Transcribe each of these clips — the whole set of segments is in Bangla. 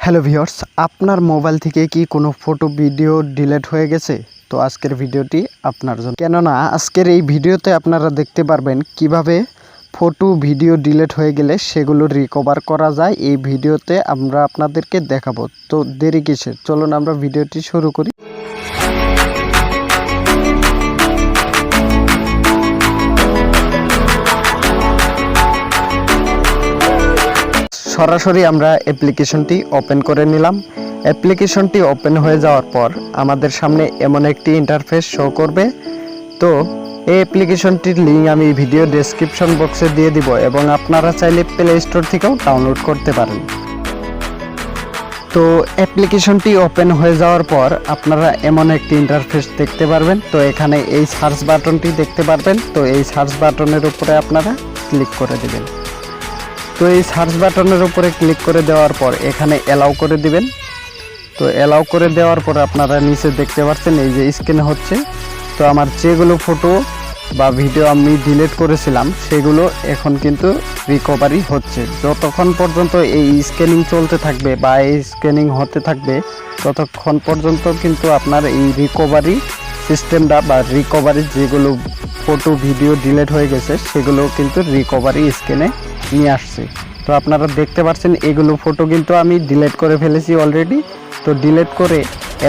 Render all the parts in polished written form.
হ্যালো ভিউয়ার্স, আপনার মোবাইল থেকে কি কোনো ফটো ভিডিও ডিলিট হয়ে গেছে? তো আজকের ভিডিওটি আপনার জন্য, কেননা আজকের এই ভিডিওতে আপনারা দেখতে পারবেন কিভাবে ফটো ভিডিও ডিলিট হয়ে গেলে সেগুলো রিকভার করা যায়। এই ভিডিওতে আমরা আপনাদেরকে দেখাবো। তো দেরি কিসের, চলুন আমরা ভিডিওটি শুরু করি। সরাসরি আমরা অ্যাপ্লিকেশনটি ওপেন করে নিলাম। অ্যাপ্লিকেশনটি ওপেন হয়ে যাওয়ার পর আমাদের সামনে এমন একটি ইন্টারফেস শো করবে। তো এই অ্যাপ্লিকেশনটির লিঙ্ক আমি ভিডিও ডেসক্রিপশন বক্সে দিয়ে দিব এবং আপনারা চাইলে প্লে স্টোর থেকেও ডাউনলোড করতে পারেন। তো অ্যাপ্লিকেশনটি ওপেন হয়ে যাওয়ার পর আপনারা এমন একটি ইন্টারফেস দেখতে পারবেন। তো এখানে এই সার্চ বাটনটি দেখতে পারবেন। তো এই সার্চ বাটনের উপরে আপনারা ক্লিক করে দেবেন। তো এই সার্চ বাটনের উপরে ক্লিক করে দেওয়ার পর এখানে অ্যালাউ করে দিবেন। তো অ্যালাউ করে দেওয়ার পর আপনারা নিচে দেখতে পাচ্ছেন এই যে স্ক্যান হচ্ছে। তো আমার যেগুলো ফটো বা ভিডিও আমি ডিলিট করেছিলাম সেগুলো এখন কিন্তু রিকভারি হচ্ছে। যতক্ষণ পর্যন্ত এই স্ক্যানিং চলতে থাকবে বা এই স্ক্যানিং হতে থাকবে ততক্ষণ পর্যন্ত কিন্তু আপনার এই রিকভারি সিস্টেমটা বা রিকভারি যেগুলো ফটো ভিডিও ডিলিট হয়ে গেছে সেগুলো কিন্তু রিকভারি স্ক্যানে নিয়ে আসছে। তো আপনারা দেখতে পাচ্ছেন এগুলো ফটো কিন্তু আমি ডিলিট করে ফেলেছি অলরেডি। তো ডিলিট করে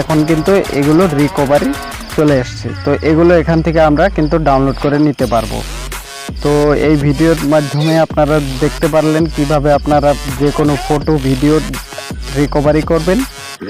এখন কিন্তু এগুলো রিকভারি চলে আসছে। তো এগুলো এখান থেকে আমরা কিন্তু ডাউনলোড করে নিতে পারবো। তো এই ভিডিওর মাধ্যমে আপনারা দেখতে পারলেন কিভাবে আপনারা যে কোনো ফটো ভিডিও রিকভারি করবেন।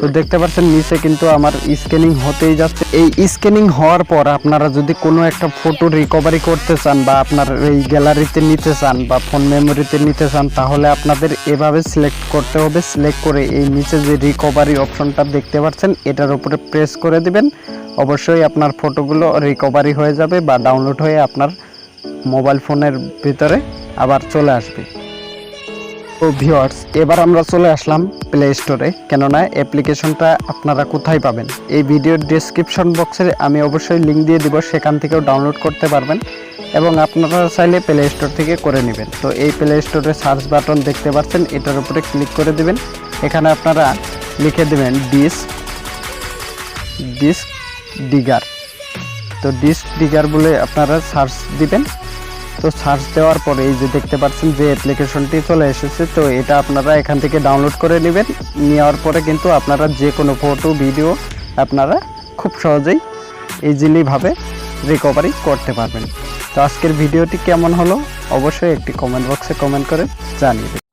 তো দেখতে পাচ্ছেন নিচে কিন্তু আমার স্ক্যানিং হতেই যাচ্ছে। এই স্ক্যানিং হওয়ার পর আপনারা যদি কোনো একটা ফটো রিকভারি করতে চান বা আপনার এই গ্যালারিতে নিতে চান বা ফোন মেমোরিতে নিতে চান তাহলে আপনাদের এভাবে সিলেক্ট করতে হবে। সিলেক্ট করে এই নিচে যে রিকভারি অপশনটা দেখতে পাচ্ছেন এটার উপরে প্রেস করে দিবেন। অবশ্যই আপনার ফটোগুলো রিকভারি হয়ে যাবে বা ডাউনলোড হয়ে আপনার মোবাইল ফোনের ভিতরে আবার চলে আসবে। তো ভিউয়ার্স, এবার আমরা চলে আসলাম প্লে স্টোরে। কেননা অ্যাপ্লিকেশনটা আপনারা কোথায় পাবেন এই ভিডিওর ডেসক্রিপশন বক্সে আমি অবশ্যই লিঙ্ক দিয়ে দিব, সেখান থেকেও ডাউনলোড করতে পারবেন এবং আপনারা চাইলে প্লে স্টোর থেকে করে নেবেন। তো এই প্লে স্টোরে সার্চ বাটন দেখতে পাচ্ছেন, এটার উপরে ক্লিক করে দিবেন। এখানে আপনারা লিখে দেবেন ডিস্ক ডিগার। তো ডিস্ক ডিগার বলে আপনারা সার্চ দিবেন। তো সার্চ দেওয়ার পরে এই যে দেখতে পাচ্ছেন যে অ্যাপ্লিকেশনটি চলে এসেছে। তো এটা আপনারা এখান থেকে ডাউনলোড করে নেবেন। নেওয়ার পরে কিন্তু আপনারা যে কোনো ফটো ভিডিও আপনারা খুব সহজেই ইজিলিভাবে রিকভারি করতে পারবেন। তো আজকের ভিডিওটি কেমন হলো অবশ্যই একটি কমেন্ট বক্সে কমেন্ট করে জানিয়ে দেবেন।